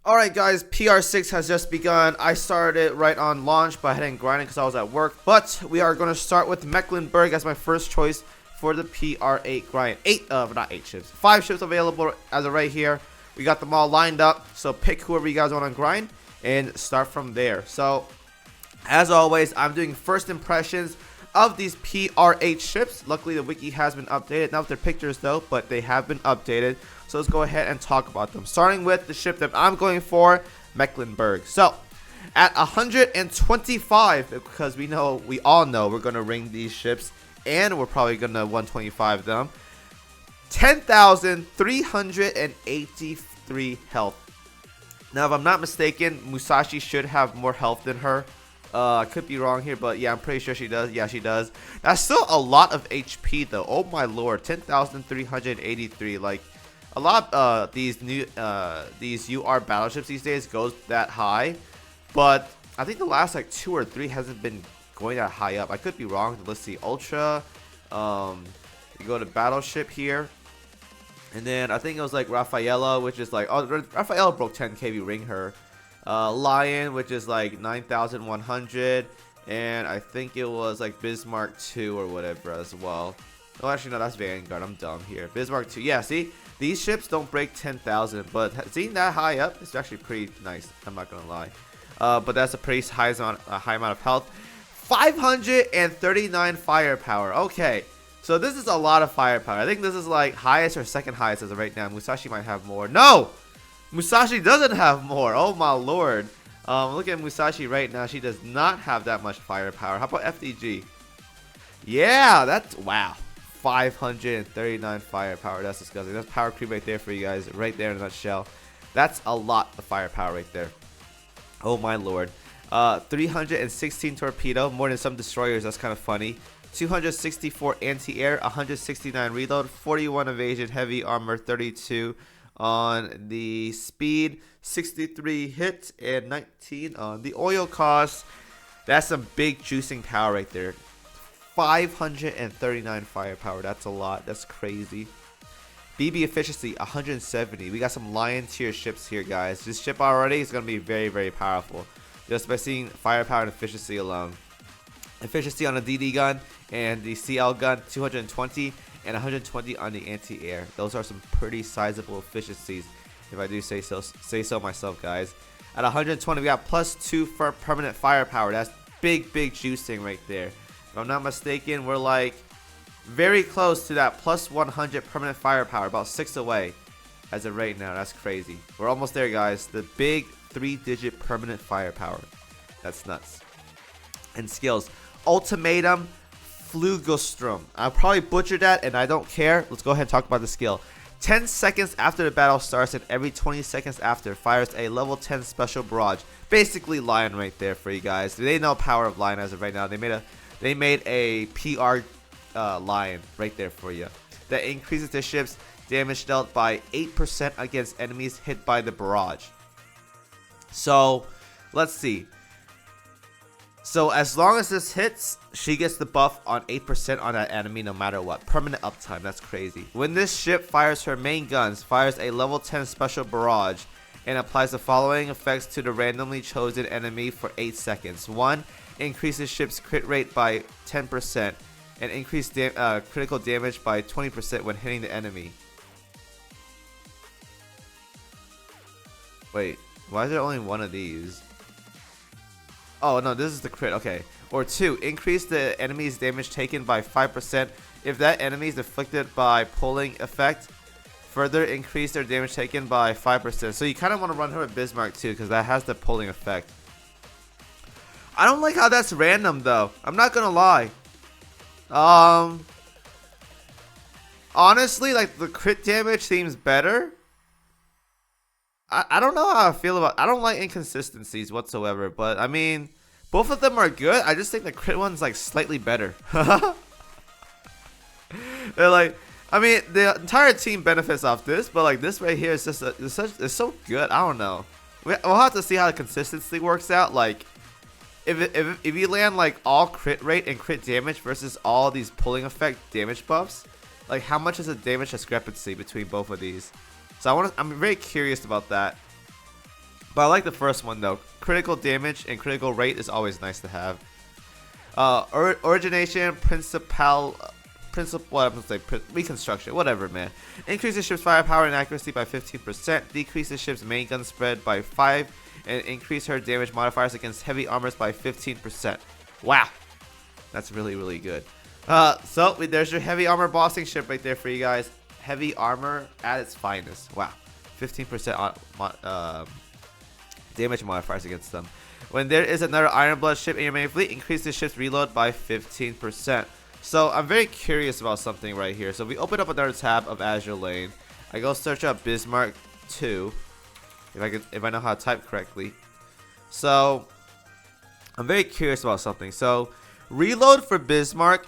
Alright guys, PR6 has just begun. I started right on launch by heading grinding because I was at work. But we are going to start with Mecklenburg as my first choice for the PR8 grind. Not 8 ships. 5 ships available as of right here. We got them all lined up. So pick whoever you guys want to grind and start from there. So as always, I'm doing first impressions of these PR8 ships. Luckily the wiki has been updated, not with their pictures though, but they have been updated. So let's go ahead and talk about them, starting with the ship that I'm going for, Mecklenburg. So at 125, because we all know we're gonna ring these ships and we're probably gonna 125 them, 10,383 health. Now if I'm not mistaken, Musashi should have more health than her. I could be wrong here, but yeah, I'm pretty sure she does. Yeah, she does. That's still a lot of HP though. Oh my lord, 10,383. Like a lot of these UR battleships these days goes that high, but I think the last like 2 or 3 hasn't been going that high up. I could be wrong. Let's see, Ultra. You go to battleship here, and then I think it was like Rafaela, which is like, oh, Rafaela broke 10k. We ring her. Lion, which is like 9,100, and I think it was like Bismarck II or whatever as well. Oh, actually no, that's Vanguard. I'm dumb here. Bismarck II. Yeah, see, these ships don't break 10,000, but seeing that high up, it's actually pretty nice. I'm not gonna lie. But that's a pretty high amount of health. 539 firepower. Okay, so this is a lot of firepower. I think this is like highest or second highest as of right now. Musashi might have more. No, Musashi doesn't have more. Oh my lord. Look at Musashi right now. She does not have that much firepower. How about FDG? Yeah, that's wow. 539 firepower. That's disgusting. That's power creep right there for you guys. Right there in a nutshell. That's a lot of firepower right there. Oh my lord. 316 torpedo. More than some destroyers. That's kind of funny. 264 anti-air. 169 reload. 41 evasion. Heavy armor. 32 on the speed, 63 hit, and 19 on the oil cost. That's some big juicing power right there. 539 firepower. That's a lot. That's crazy. BB efficiency 170. We got some Lion tier ships here, guys. This ship already is going to be very, very powerful just by seeing firepower and efficiency alone. Efficiency on the DD gun and the CL gun 220 and 120 on the anti-air. Those are some pretty sizable efficiencies, if I do say so myself, guys. At 120, we got +2 for permanent firepower. That's big juicing right there. If I'm not mistaken, we're like very close to that +100 permanent firepower, about 6 away as of right now. That's crazy. We're almost there, guys. The big 3-digit permanent firepower. That's nuts. And skills: Ultimatum, Flugostrom. I'll probably butcher that, and I don't care. Let's go ahead and talk about the skill. 10 seconds after the battle starts and every 20 seconds after, fires a level 10 special barrage. Basically Lion right there for you guys. They know power of Lion as of right now. They made a PR Lion right there for you. That increases the ship's damage dealt by 8% against enemies hit by the barrage. So let's see. So as long as this hits, she gets the buff on 8% on that enemy no matter what. Permanent uptime. That's crazy. When this ship fires her main guns, fires a level 10 special barrage, and applies the following effects to the randomly chosen enemy for 8 seconds. 1. Increases ship's crit rate by 10%, and increase critical damage by 20% when hitting the enemy. Wait, why is there only one of these? Oh no, this is the crit. Okay. Or 2, increase the enemy's damage taken by 5% if that enemy is afflicted by pulling effect. Further increase their damage taken by 5%. So you kind of want to run her with Bismarck too, because that has the pulling effect. I don't like how that's random though. I'm not gonna lie. Honestly, like the crit damage seems better. I don't know how I feel about. I don't like inconsistencies whatsoever, but I mean, both of them are good. I just think the crit one's like slightly better. They're like, I mean, the entire team benefits off this, but like this right here is just it's so good. I don't know. We'll have to see how the consistency works out. Like, if you land like all crit rate and crit damage versus all these pulling effect damage buffs, like how much is the damage discrepancy between both of these? So I'm very curious about that. But I like the first one though. Critical damage and critical rate is always nice to have. Origination, reconstruction, whatever, man. Increases ship's firepower and accuracy by 15%. Decreases ship's main gun spread by 5, and increase her damage modifiers against heavy armors by 15%. Wow, that's really, really good. So there's your heavy armor bossing ship right there for you guys. Heavy armor at its finest. Wow, 15% damage modifiers against them. When there is another Iron Blood ship in your main fleet, increase the ship's reload by 15%. So I'm very curious about something right here. So we open up another tab of Azure Lane. I go search up Bismarck 2, if I know how to type correctly. So I'm very curious about something. So reload for Bismarck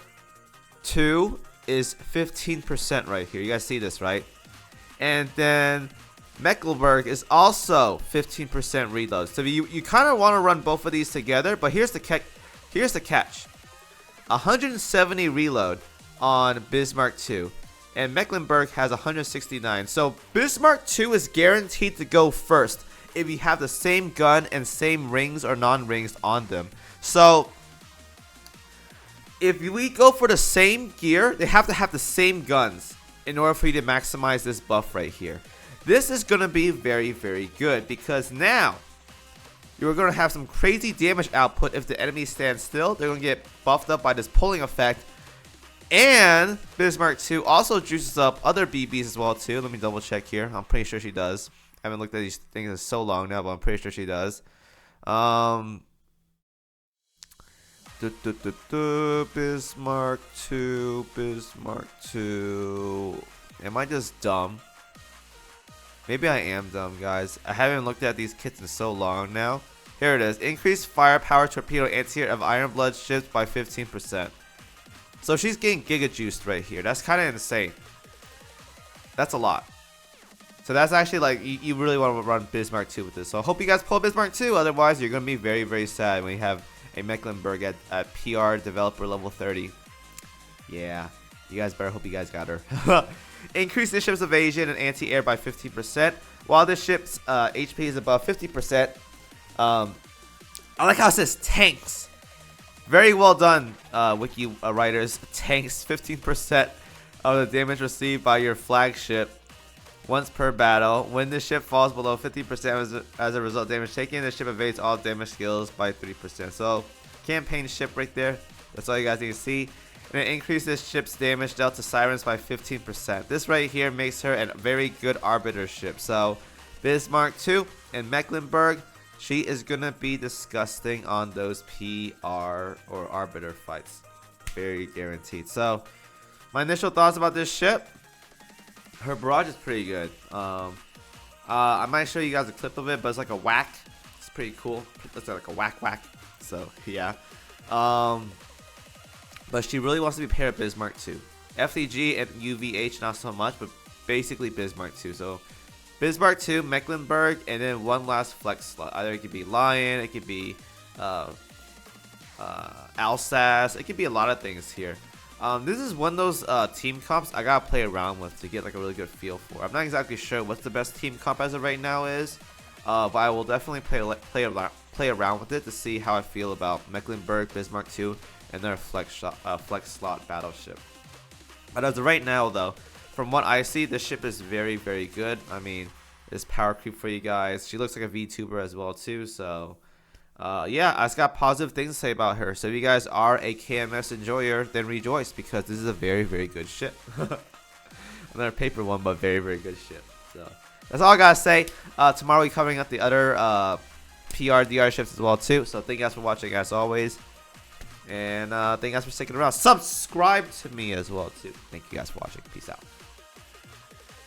2 is 15% right here. You guys see this, right? And then Mecklenburg is also 15% reload. So you kind of want to run both of these together, but here's the catch. 170 reload on Bismarck 2, and Mecklenburg has 169. So Bismarck 2 is guaranteed to go first if you have the same gun and same rings or non-rings on them. So if we go for the same gear, they have to have the same guns in order for you to maximize this buff right here. This is going to be very, very good because now you're going to have some crazy damage output if the enemy stands still. They're going to get buffed up by this pulling effect. And Bismarck 2 also juices up other BBs as well too. Let me double check here. I'm pretty sure she does. I haven't looked at these things in so long now, but I'm pretty sure she does. Bismarck 2, Bismarck 2. Am I just dumb? Maybe I am dumb, guys. I haven't looked at these kits in so long now. Here it is. Increased firepower torpedo anti-air of Iron Blood ships by 15%. So she's getting giga juiced right here. That's kind of insane. That's a lot. So that's actually like, you really want to run Bismarck 2 with this. So I hope you guys pull Bismarck 2. Otherwise, you're going to be very, very sad when you have a Mecklenburg at PR developer level 30. Yeah. You guys better hope you guys got her. Increase the ship's evasion and anti-air by 15%. While the ship's HP is above 50%. I like how it says tanks. Very well done, wiki writers. Tanks 15% of the damage received by your flagship once per battle. When the ship falls below 50% as a result, damage taken, the ship evades all damage skills by 3%. So, campaign ship right there. That's all you guys need to see. And it increases ship's damage dealt to sirens by 15%. This right here makes her a very good arbiter ship. So, Bismarck 2 and Mecklenburg, she is going to be disgusting on those PR or arbiter fights. Very guaranteed. So, my initial thoughts about this ship. Her barrage is pretty good. I might show you guys a clip of it, but it's like a whack. It's pretty cool. It's like a whack whack. So, yeah. But she really wants to be paired with Bismarck 2. FDG and UVH not so much, but basically Bismarck 2. So Bismarck 2, Mecklenburg, and then one last flex slot. Either it could be Lion, it could be Alsace, it could be a lot of things here. This is one of those team comps I gotta play around with to get like a really good feel for. I'm not exactly sure what the best team comp as of right now is, but I will definitely play around with it to see how I feel about Mecklenburg, Bismarck 2, and their flex slot battleship. But as of right now, though, from what I see, this ship is very, very good. I mean, there's power creep for you guys. She looks like a VTuber as well too. So, yeah, I just got positive things to say about her. So if you guys are a KMS enjoyer, then rejoice because this is a very, very good ship. Another paper one, but very, very good ship. So that's all I gotta say. Tomorrow we'll be covering up the other PR/DR ships as well too. So thank you guys for watching as always. And thank you guys for sticking around. Subscribe to me as well too. Thank you guys for watching. Peace out.